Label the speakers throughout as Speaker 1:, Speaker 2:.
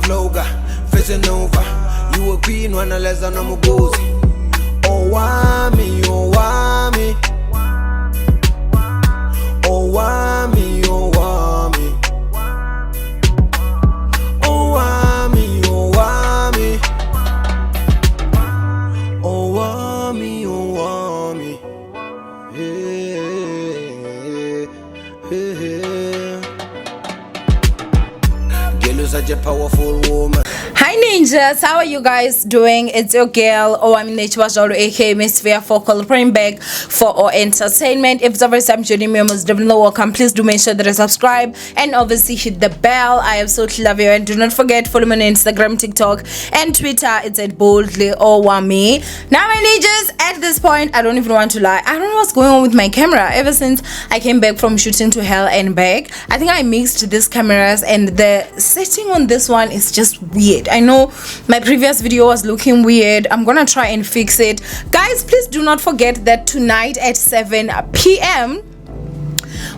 Speaker 1: loga, facing over. You a queen when I less than I'm a gozy. Owamie, Owamie. Owamie, Owamie. Owamie, Owamie. Owamie, Owamie. Girl, you're such a powerful woman.
Speaker 2: Hi ninjas, how are you guys doing? It's your girl Owamie aka Miss Fair Focal, praying back for our entertainment. If it's the first time joining me, most definitely welcome. Please do make sure that you subscribe and obviously hit the bell. I absolutely love you, and do not forget follow me on Instagram, TikTok, and Twitter. It's at boldly Owamie. Now my ninjas, at this point I don't even want to lie, I don't know what's going on with my camera. Ever since I came back from shooting to hell and back, I think I mixed these cameras and the setting on this one is just weird. I know my previous video was looking weird. I'm gonna try and fix it. Guys, please do not forget that tonight at 7 p.m.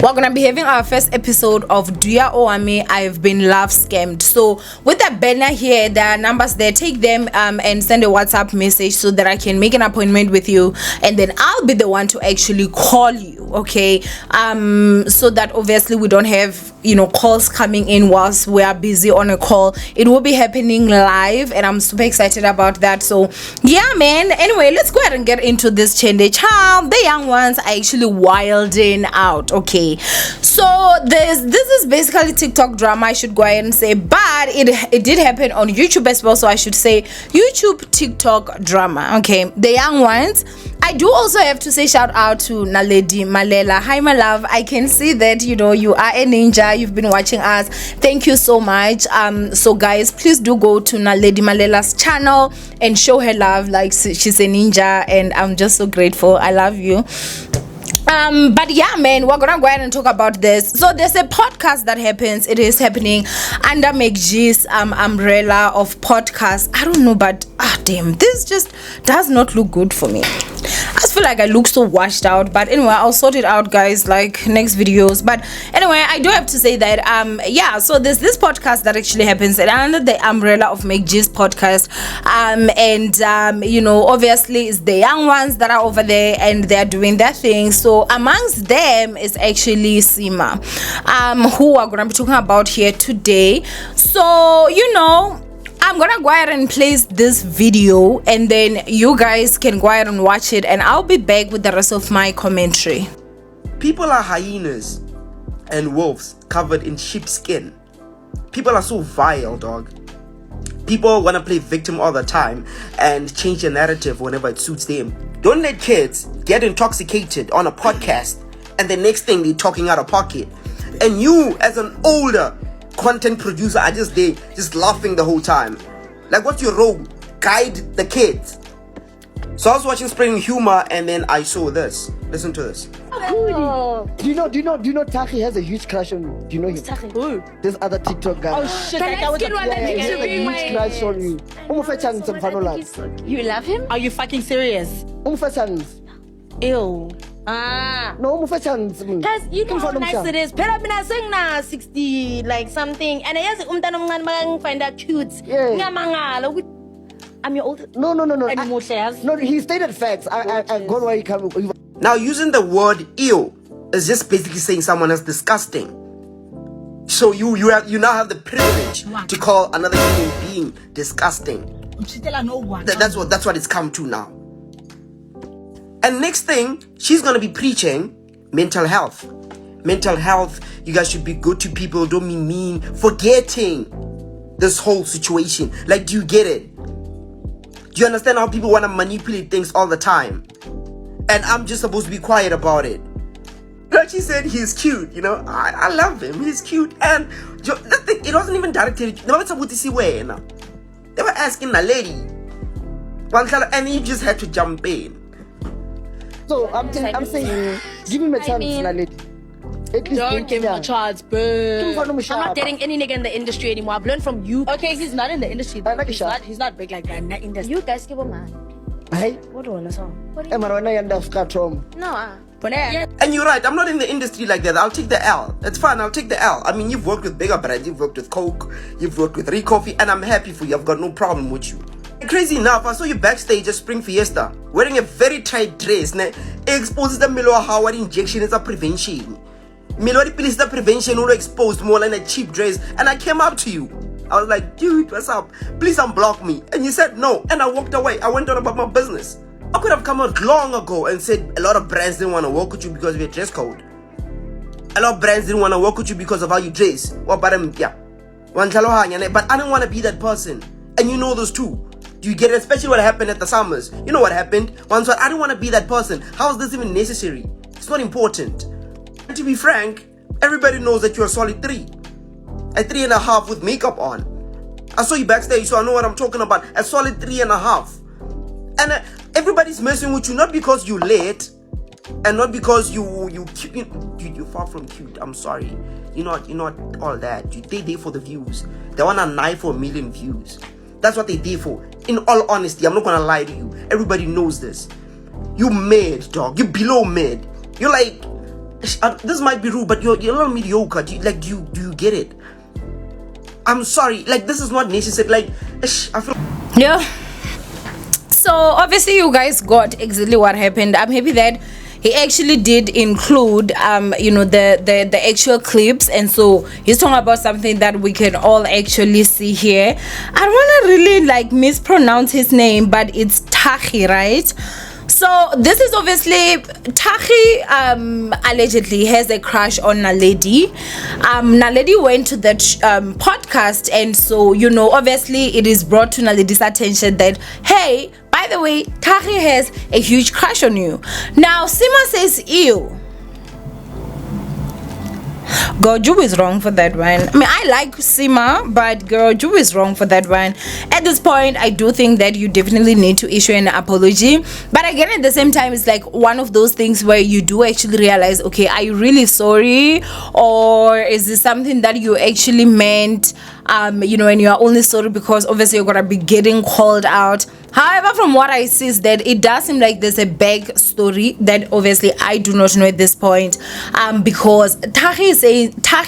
Speaker 2: we're gonna be having our first episode of Dear Owamie, I've Been Love Scammed. So with that banner here, there are numbers there. Take them and send a WhatsApp message so that I can make an appointment with you, and then I'll be the one to actually call you, okay? So that obviously we don't have, you know, calls coming in whilst we are busy on a call. It will be happening live, and I'm super excited about that. So yeah, man. Anyway, let's go ahead and get into this chende charm. The young ones are actually wilding out, okay? So this is basically TikTok drama, I should go ahead and say, but it did happen on YouTube as well, so I should say YouTube TikTok drama, okay? The young ones. I do also have to say shout out to Naledi, Malela. Hi my love, I can see that, you know, you are a ninja, you've been watching us. Thank you so much. So guys, please do go to Naledi Malela's channel and show her love, like she's a ninja, and I'm just so grateful. I love you. But yeah, man, we're gonna go ahead and talk about this. So there's a podcast that happens. It is happening under McG's umbrella of podcasts. I don't know, but damn, this just does not look good for me. I just feel like I look so washed out, but anyway, I'll sort it out, guys, like next videos. But anyway, I do have to say that yeah, so there's this podcast that actually happens under the umbrella of McG's podcast, and you know, obviously it's the young ones that are over there and they're doing their thing. So amongst them is actually Seemah, who we're gonna be talking about here today. So you know, I'm gonna go ahead and place this video, and then you guys can go ahead and watch it, and I'll be back with the rest of my commentary.
Speaker 3: People are hyenas and wolves covered in sheepskin. People are so vile, dog. People want to play victim all the time and change the narrative whenever it suits them. Don't let kids get intoxicated on a podcast and the next thing they're talking out of pocket. And you, as an older content producer, are just there, just laughing the whole time. Like, what's your role? Guide the kids. So I was watching Spreading Humor, and then I saw this. Listen to this.
Speaker 4: Oh. Do you know Thakgi has a huge crush on you? Do you know him?
Speaker 5: Thakgi? Who?
Speaker 4: This other TikTok guy.
Speaker 5: Oh shit! He has
Speaker 4: a huge crush on you.
Speaker 5: You love him? Are you fucking serious? Ew.
Speaker 4: No,
Speaker 5: guys, you know how nice it is. Pero I'm saying na 60 like something, and I just find that cute.
Speaker 4: Yeah.
Speaker 5: I'm your oldest.
Speaker 4: No.
Speaker 5: No,
Speaker 4: he stated facts. I got where he coming.
Speaker 3: Now, using the word ew is just basically saying someone is disgusting. So you now have the privilege to call another human being disgusting. That's what it's come to now. And next thing, she's gonna be preaching mental health. Mental health, you guys should be good to people, don't be mean, forgetting this whole situation. Like, do you get it? Do you understand how people want to manipulate things all the time? And I'm just supposed to be quiet about it. Like she said, he's cute, you know. I love him, he's cute. And it wasn't even directed. They were asking Naledi, and he just had to jump in.
Speaker 4: So I'm saying, give him a chance, Naledi.
Speaker 5: Don't give him a chance, bro. I'm not dating any nigga in the industry anymore. I've learned from you. Okay, he's not in the industry. He's not big like that in the industry. You guys give him a man.
Speaker 4: Hey?
Speaker 5: What do you want to say?
Speaker 4: Am I running under Scatrom?
Speaker 5: No,
Speaker 3: And you're right, I'm not in the industry like that. I'll take the L. It's fine, I'll take the L. I mean, you've worked with bigger brands, you've worked with Coke, you've worked with Coffee, and I'm happy for you. I've got no problem with you. Crazy enough, I saw you backstage at Spring Fiesta wearing a very tight dress. It exposes the Milo Howard injection as a prevention. Milo pill is the prevention, all exposed more than a cheap dress. And I came up to you. I was like, dude, what's up? Please unblock me. And you said no. And I walked away. I went on about my business. I could have come out long ago and said a lot of brands didn't want to work with you because of your dress code. A lot of brands didn't want to work with you because of how you dress. But I didn't want to be that person. And you know those too. Do you get it? Especially what happened at the summers. You know what happened? Once I didn't want to be that person. How is this even necessary? It's not important. And to be frank, everybody knows that you're a solid 3. A 3.5 with makeup on. I saw you backstage, so I know what I'm talking about. A solid 3.5. And everybody's messing with you not because you're late, and not because you cute. You're far from cute. I'm sorry. You're not all that. They there for the views. They want a knife for 1 million views. That's what they there for. In all honesty, I'm not gonna lie to you. Everybody knows this. You mad, dog. You're below mad. You're like, this might be rude, but you're a little mediocre. Do you get it? I'm sorry. Like, this is not necessary. Like, I feel.
Speaker 2: Yeah. So obviously you guys got exactly what happened. I'm happy that he actually did include the actual clips, and so he's talking about something that we can all actually see here. I don't want to really like mispronounce his name, but it's Thakgi, right? So this is obviously Thakgi allegedly has a crush on Naledi. Naledi went to that podcast, and so obviously it is brought to Naledi's attention that, hey, by the way, Thakgi has a huge crush on you. Now Seemah says, ew. Girl, Ju is wrong for that one. I mean, I like Seemah, but girl, Ju is wrong for that one. At this point, I do think that you definitely need to issue an apology. But again, at the same time, it's like one of those things where you do actually realize, okay, are you really sorry? Or is this something that you actually meant? And you are only sorry because obviously you're gonna be getting called out. However, from what I see is that it does seem like there's a back story that obviously I do not know at this point, because Thakgi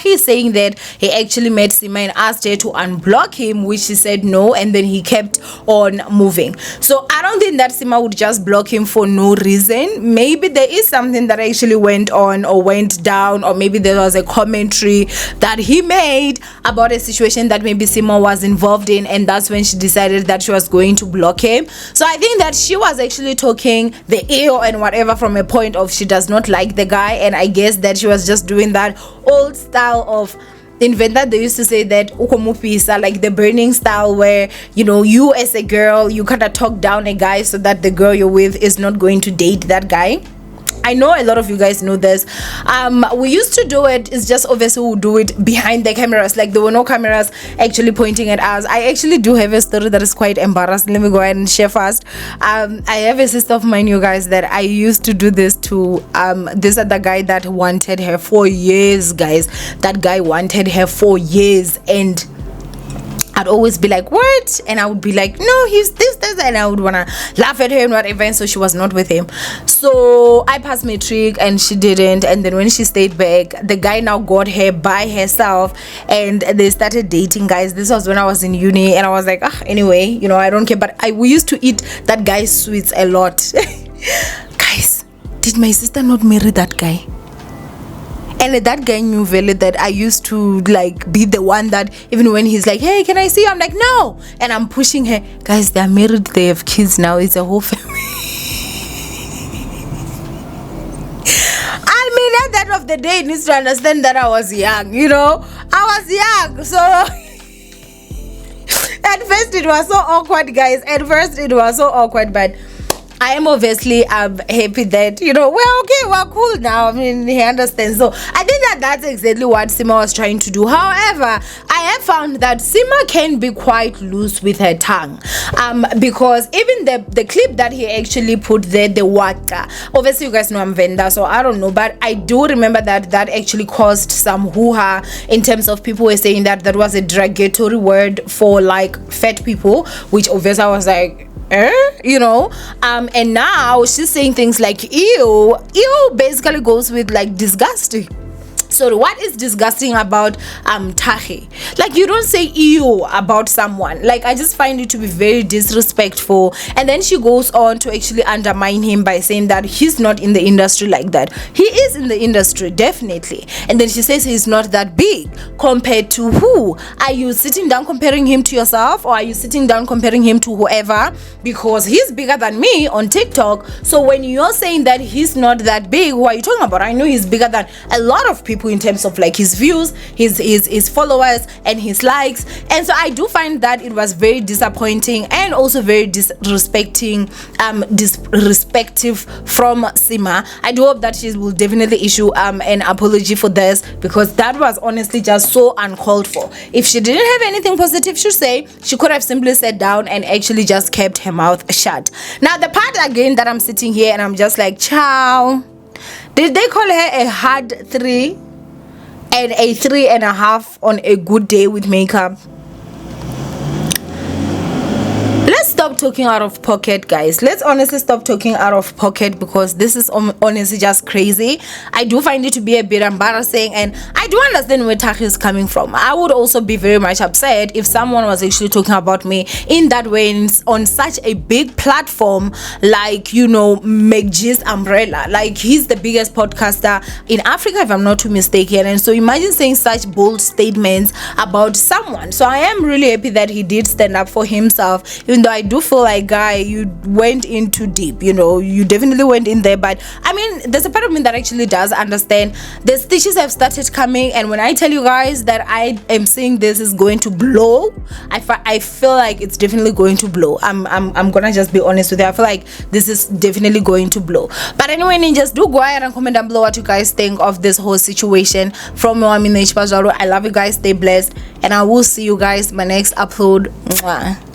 Speaker 2: is saying that he actually met Seemah and asked her to unblock him, which she said no, and then he kept on moving. So I don't think that Seemah would just block him for no reason. Maybe there is something that actually went on or went down, or maybe there was a commentary that he made about a situation that maybe Seemah was involved in, and that's when she decided that she was going to block him. So I think that she was actually talking the ill and whatever from a point of she does not like the guy, and I guess that she was just doing that old style of invented. They used to say that ukomupisa, like the burning style, where you as a girl, you kind of talk down a guy so that the girl you're with is not going to date that guy. I know a lot of you guys know this. We used to do it. It's just obviously we'll do it behind the cameras. Like there were no cameras actually pointing at us. I actually do have a story that is quite embarrassing. Let me go ahead and share fast. I have a sister of mine, you guys, that I used to do this to this other guy that wanted her for years, guys. That guy wanted her for years, and I'd always be like, what? And I would be like, no, he's this, and I would wanna laugh at her and whatever, and so she was not with him. So I passed matric and she didn't, and then when she stayed back, the guy now got her by herself and they started dating, guys. This was when I was in uni, and I was like, anyway, I don't care. But we used to eat that guy's sweets a lot. Guys, did my sister not marry that guy? And that guy knew really that I used to like be the one that even when he's like, hey, can I see you? I'm like, no. And I'm pushing her. Guys, they're married. They have kids now. It's a whole family. I mean, at the end of the day, it needs to understand that I was young, I was young. So at first it was so awkward, guys. At first it was so awkward, but I am obviously happy that we're cool now. I mean, he understands. So I think that that's exactly what Seemah was trying to do. However, I have found that Seemah can be quite loose with her tongue, because even the clip that he actually put there, the waka, obviously you guys know I'm Venda, so I don't know, but I do remember that actually caused some hoo-ha in terms of people were saying that was a derogatory word for like fat people, which obviously I was like, you know, and now she's saying things like ew basically goes with like disgusting. So what is disgusting about Thakgi? Like, you don't say ew about someone. Like, I just find it to be very disrespectful. And then she goes on to actually undermine him by saying that he's not in the industry like that. He is in the industry, definitely. And then she says he's not that big. Compared to who? Are you sitting down comparing him to yourself, or are you sitting down comparing him to whoever? Because he's bigger than me on TikTok. So when you're saying that he's not that big, who are you talking about? I know he's bigger than a lot of people in terms of like his views, his followers, and his likes. And so I do find that it was very disappointing and also very disrespectful from Seemah. I do hope that she will definitely issue an apology for this, because that was honestly just so uncalled for. If she didn't have anything positive to say, she could have simply sat down and actually just kept her mouth shut. Now the part again that I'm sitting here and I'm just like, ciao. Did they call her a hard 3 and a 3.5 on a good day with makeup? Let's stop talking out of pocket, guys. Let's honestly stop talking out of pocket, because this is honestly just crazy. I do find it to be a bit embarrassing, and I do understand where Thakgi is coming from. I would also be very much upset if someone was actually talking about me in that way on such a big platform like, you know, McG's umbrella. Like, he's the biggest podcaster in Africa, if I'm not too mistaken. And so imagine saying such bold statements about someone. So I am really happy that he did stand up for himself, even though I do feel like, guy, you went in too deep. You know, you definitely went in there. But I mean, there's a part of me that actually does understand. The stitches have started coming, and when I tell you guys that I am saying this is going to blow, I feel like it's definitely going to blow. I'm gonna just be honest with you. I feel like this is definitely going to blow. But anyway, ninjas, do go ahead and comment down below what you guys think of this whole situation. From Owamie, I love you guys. Stay blessed, and I will see you guys in my next upload. Mwah.